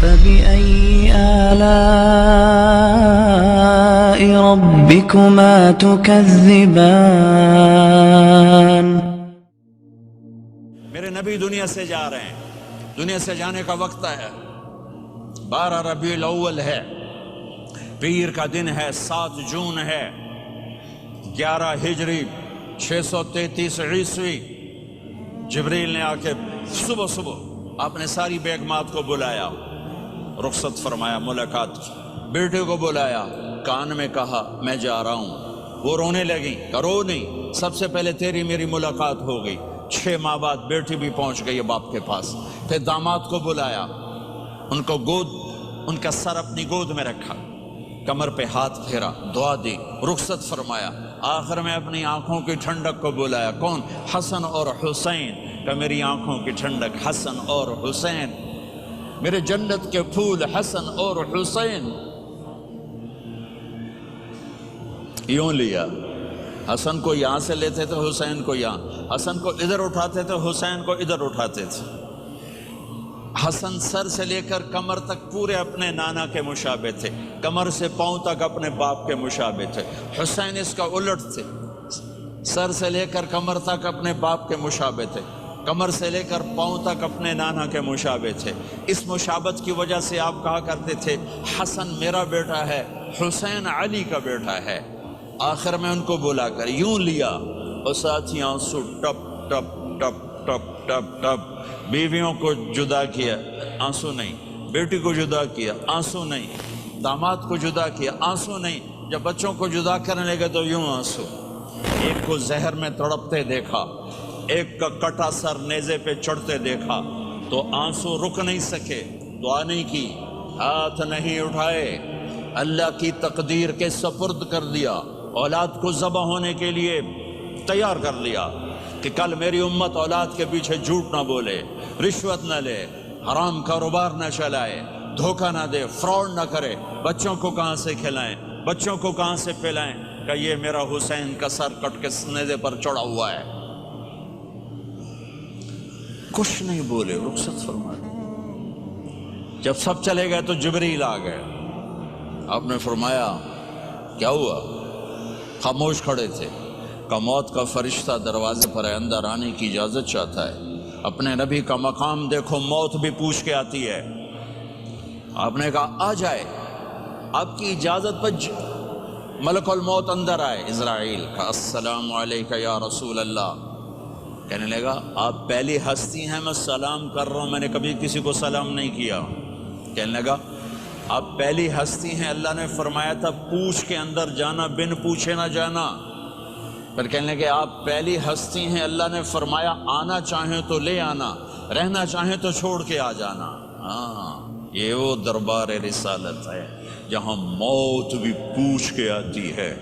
فبأي آلاء ربكما تكذبان؟ میرے نبی دنیا سے جا رہے ہیں، دنیا سے جانے کا وقت ہے، 12 ربیع الاول ہے، پیر کا دن ہے، 7 جون ہے، 11 ہجری 633 عیسوی۔ جبریل نے آ کے صبح آپ نے ساری بیگمات کو بلایا، رخصت فرمایا، ملاقات کی، بیٹے کو بلایا، کان میں کہا میں جا رہا ہوں، وہ رونے لگی، کرو نہیں، سب سے پہلے تیری میری ملاقات ہو گئی۔ 6 ماہ بعد بیٹی بھی پہنچ گئی باپ کے پاس۔ پھر داماد کو بلایا، ان کو ان کا سر اپنی گود میں رکھا، کمر پہ ہاتھ پھیرا، دعا دی، رخصت فرمایا۔ آخر میں اپنی آنکھوں کی ٹھنڈک کو بلایا، کون؟ حسن اور حسین، کہ میری آنکھوں کی ٹھنڈک حسن اور حسین، میرے جنت کے پھول حسن اور حسین۔ یوں لیا، حسن کو یہاں سے لیتے تھے، حسین کو یہاں، حسن کو ادھر اٹھاتے تھے، حسین کو ادھر اٹھاتے تھے۔ حسن سر سے لے کر کمر تک پورے اپنے نانا کے مشابہ تھے، کمر سے پاؤں تک اپنے باپ کے مشابہ تھے۔ حسین اس کا الٹ تھے، سر سے لے کر کمر تک اپنے باپ کے مشابہ تھے، کمر سے لے کر پاؤں تک اپنے نانا کے مشابہ تھے۔ اس مشابہت کی وجہ سے آپ کہا کرتے تھے حسن میرا بیٹا ہے، حسین علی کا بیٹا ہے۔ آخر میں ان کو بلا کر یوں لیا، اور ساتھی آنسو ٹپ ٹپ ٹپ ٹپ ٹپ ٹپ، بیویوں کو جدا کیا، آنسو نہیں، بیٹی کو جدا کیا، آنسو نہیں، داماد کو جدا کیا، آنسو نہیں، جب بچوں کو جدا کرنے لگے تو یوں آنسو۔ ایک کو زہر میں تڑپتے دیکھا، ایک کا کٹا سر نیزے پہ چڑھتے دیکھا تو آنسو رک نہیں سکے، دعا نہیں کی، ہاتھ نہیں اٹھائے، اللہ کی تقدیر کے سپرد کر دیا، اولاد کو ذبح ہونے کے لیے تیار کر لیا کہ کل میری امت اولاد کے پیچھے جھوٹ نہ بولے، رشوت نہ لے، حرام کاروبار نہ چلائے، دھوکہ نہ دے، فراڈ نہ کرے، بچوں کو کہاں سے کھلائیں، بچوں کو کہاں سے پلائیں، کہ یہ میرا حسین کا سر کٹ کے نیزے پر چڑھا ہوا ہے۔ کچھ نہیں بولے، رخصت فرما دی۔ جب سب چلے گئے تو جبریل آ گئے، آپ نے فرمایا کیا ہوا؟ خاموش کھڑے تھے، کہ موت کا فرشتہ دروازے پر ہے، اندر آنے کی اجازت چاہتا ہے۔ اپنے نبی کا مقام دیکھو، موت بھی پوچھ کے آتی ہے۔ آپ نے کہا آ جائے، آپ کی اجازت پر ملک الموت اندر آئے۔ اسرائیل کا السلام علیکہ یا رسول اللہ، کہنے لگا آپ پہلی ہستی ہیں، میں سلام کر رہا ہوں، میں نے کبھی کسی کو سلام نہیں کیا۔ کہنے لگا آپ پہلی ہستی ہیں، اللہ نے فرمایا تھا پوچھ کے اندر جانا، بن پوچھے نہ جانا۔ پھر کہنے لگے آپ پہلی ہستی ہیں، اللہ نے فرمایا آنا چاہیں تو لے آنا، رہنا چاہیں تو چھوڑ کے آ جانا۔ ہاں، یہ وہ دربار رسالت ہے جہاں موت بھی پوچھ کے آتی ہے۔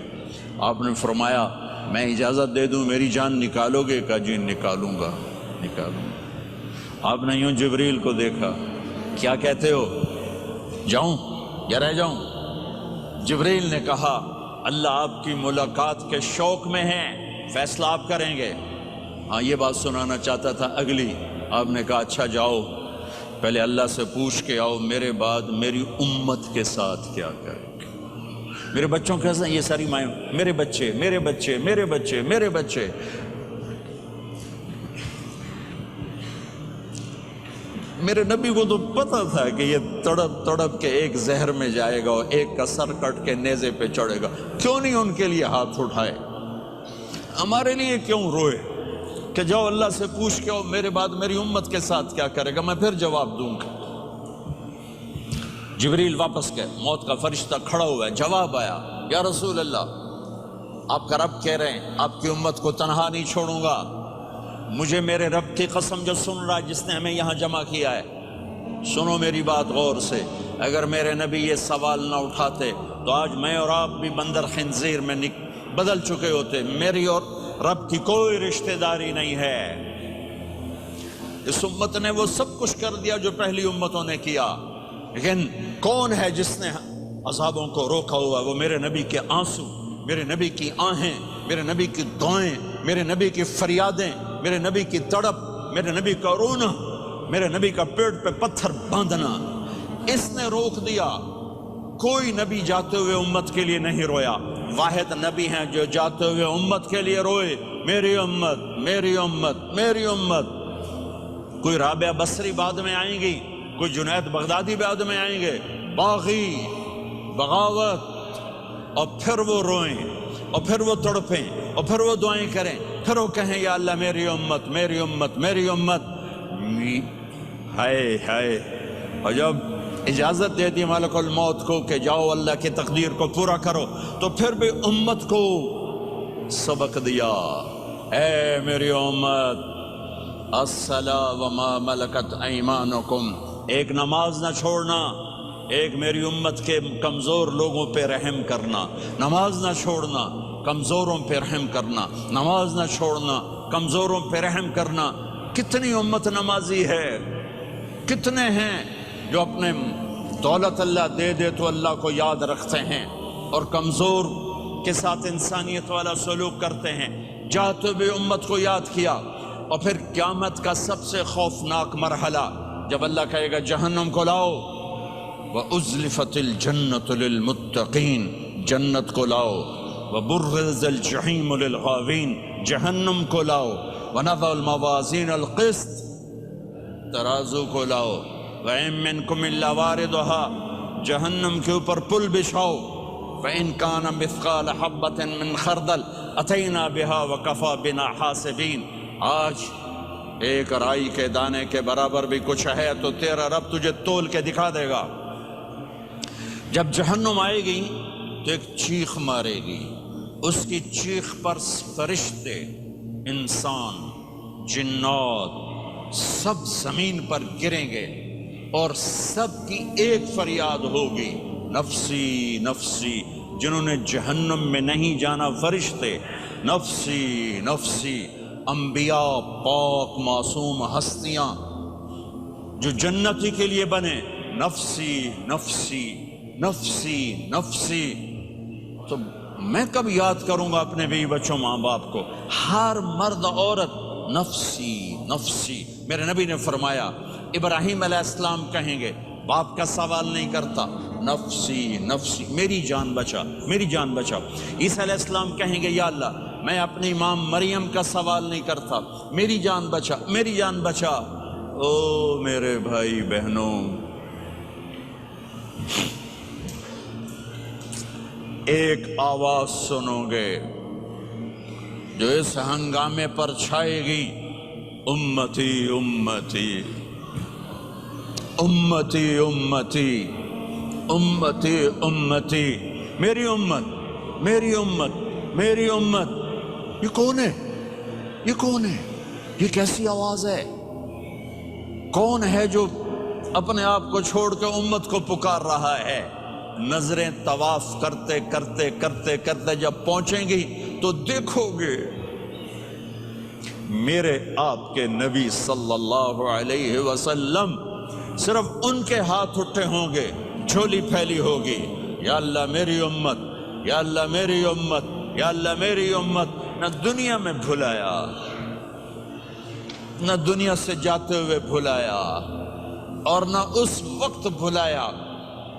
آپ نے فرمایا میں اجازت دے دوں میری جان نکالو گے؟ کہا جی نکالوں گا، نکالوں گا۔ آپ نے یوں جبریل کو دیکھا، کیا کہتے ہو، جاؤں یا رہ جاؤں؟ جبریل نے کہا اللہ آپ کی ملاقات کے شوق میں ہیں، فیصلہ آپ کریں گے۔ ہاں یہ بات سنانا چاہتا تھا اگلی۔ آپ نے کہا اچھا جاؤ، پہلے اللہ سے پوچھ کے آؤ میرے بعد میری امت کے ساتھ کیا کریں گے، میرے بچوں کے ساتھ۔ یہ ساری مائیں میرے بچے میرے بچے میرے بچے میرے بچے۔ میرے نبی کو تو پتا تھا کہ یہ تڑپ تڑپ کے ایک زہر میں جائے گا اور ایک کا سر کٹ کے نیزے پہ چڑھے گا، کیوں نہیں ان کے لیے ہاتھ اٹھائے؟ ہمارے لیے کیوں روئے کہ جاؤ اللہ سے پوچھ کے آؤ میرے بعد میری امت کے ساتھ کیا کرے گا، میں پھر جواب دوں گا۔ جبریل واپس گئے، موت کا فرشتہ کھڑا ہوا ہے، جواب آیا یا رسول اللہ آپ کا رب کہہ رہے ہیں آپ کی امت کو تنہا نہیں چھوڑوں گا، مجھے میرے رب کی قسم جو سن رہا ہے جس نے ہمیں یہاں جمع کیا ہے، سنو میری بات غور سے، اگر میرے نبی یہ سوال نہ اٹھاتے تو آج میں اور آپ بھی بندر خنزیر میں بدل چکے ہوتے۔ میری اور رب کی کوئی رشتہ داری نہیں ہے، اس امت نے وہ سب کچھ کر دیا جو پہلی امتوں نے کیا، لیکن کون ہے جس نے عذابوں کو روکا ہوا؟ وہ میرے نبی کے آنسو، میرے نبی کی آہیں، میرے نبی کی دعائیں، میرے نبی کی فریادیں، میرے نبی کی تڑپ، میرے نبی کا رونا، میرے نبی کا پیٹ پہ پتھر باندھنا۔ اس نے روک دیا. کوئی نبی جاتے ہوئے امت کے لیے نہیں رویا. واحد نبی ہیں جو جاتے ہوئے امت کے لیے روئے, میری امت میری امت میری امت. کوئی رابعہ بصری بعد میں آئیں گی, کوئی جنید بغدادی بعد میں آئیں گے, باغی بغاوت, اور پھر وہ روئیں اور پھر وہ تڑپیں اور پھر وہ دعائیں کریں, پھر وہ کہیں یا اللہ میری امت میری امت میری امت. ہائے ہائے. اور جب اجازت دے دی ملک الموت کو کہ جاؤ اللہ کی تقدیر کو پورا کرو, تو پھر بھی امت کو سبق دیا, اے میری امت الصلاۃ وما ملکت ایمانکم, ایک نماز نہ چھوڑنا, ایک میری امت کے کمزور لوگوں پہ رحم کرنا, نماز نہ چھوڑنا, کمزوروں پہ رحم کرنا, نماز نہ چھوڑنا, کمزوروں پہ رحم کرنا. کتنی امت نمازی ہے, کتنے ہیں جو اپنے دولت اللہ دے دے تو اللہ کو یاد رکھتے ہیں اور کمزور کے ساتھ انسانیت والا سلوک کرتے ہیں. جاتے بھی امت کو یاد کیا. اور پھر قیامت کا سب سے خوفناک مرحلہ جب اللہ کہے گا جہنم کو لاؤ, وَأُزْلِفَتِ الْجَنَّةُ لِلْمُتَّقِينَ, جنت کو لاؤ, وَبُرِّزَ الْجَحِيمُ لِلْغَاوِينَ, جہنم کو لاؤ, وَنَضَعُ الْمَوَازِينَ الْقِسْطَ, ترازو کو لاؤ, وَإِن مِّنكُمْ إِلَّا وَارِدُهَا, جہنم کے اوپر پل بچھاؤ, وَإِن كَانَ مِثْقَالَ حَبَّةٍ مِّنْ خَرْدَلٍ أَتَيْنَا بِهَا وَكَفَى بِنَا حَاسِبِينَ. آج ایک رائی کے دانے کے برابر بھی کچھ ہے تو تیرا رب تجھے تول کے دکھا دے گا. جب جہنم آئے گی تو ایک چیخ مارے گی, اس کی چیخ پر فرشتے, انسان, جنات سب زمین پر گریں گے اور سب کی ایک فریاد ہوگی, نفسی نفسی. جنہوں نے جہنم میں نہیں جانا فرشتے, نفسی نفسی. انبیاء پاک معصوم ہستیاں جو جنتی کے لیے بنے, نفسی نفسی نفسی نفسی. تو میں کب یاد کروں گا اپنے بیوی بچوں ماں باپ کو؟ ہر مرد عورت نفسی نفسی. میرے نبی نے فرمایا ابراہیم علیہ السلام کہیں گے, باپ کا سوال نہیں کرتا, نفسی نفسی, میری جان بچا میری جان بچا. عیسیٰ علیہ السلام کہیں گے یا اللہ میں اپنی ماں مریم کا سوال نہیں کرتا, میری جان بچا میری جان بچا. او میرے بھائی بہنوں, ایک آواز سنو گے جو اس ہنگامے پر چھائے گی, امتی امتی امتی امتی امتی امتی, میری امت میری امت میری امت. یہ کون ہے, یہ کون ہے, یہ کیسی آواز ہے؟ کون ہے جو اپنے آپ کو چھوڑ کے امت کو پکار رہا ہے؟ نظریں طواف کرتے کرتے کرتے کرتے جب پہنچیں گی تو دیکھو گے میرے آپ کے نبی صلی اللہ علیہ وسلم, صرف ان کے ہاتھ اٹھے ہوں گے, جھولی پھیلی ہوگی, یا اللہ میری امت یا اللہ میری امت یا اللہ میری امت. نہ دنیا میں بھلایا, نہ دنیا سے جاتے ہوئے بھلایا, اور نہ اس وقت بھلایا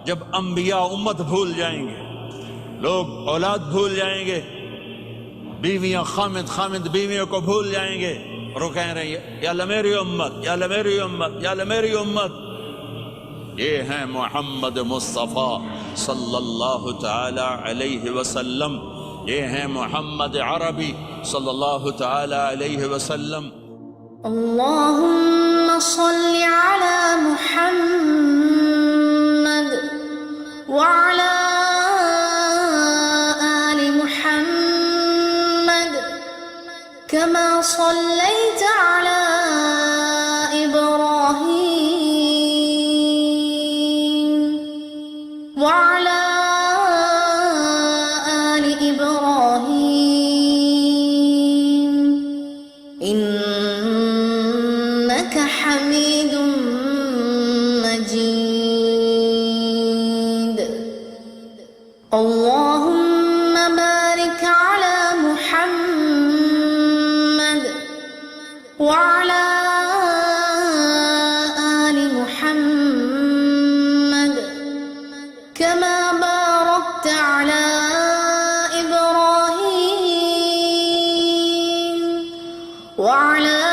جب انبیاء امت بھول جائیں گے, لوگ اولاد بھول جائیں گے, بیویاں خامد خامد بیویوں کو بھول جائیں گے, اور وہ کہہ رہے ہیں یا اللہ میری امت یا اللہ میری امت یا اللہ میری امت. یہ ہیں محمد مصطفیٰ صلی اللہ تعالی علیہ وسلم, یہ ہیں محمد عربی صلی اللہ تعالی علیہ وسلم. اللہم صل علی محمد وعلی آل محمد كما صلیت علی ابراہیم وعلی آل ابراہیم انک حمید مجید. اللہم بارک علی محمد وعلی آل محمد كما باركت على إبراهيم وعلى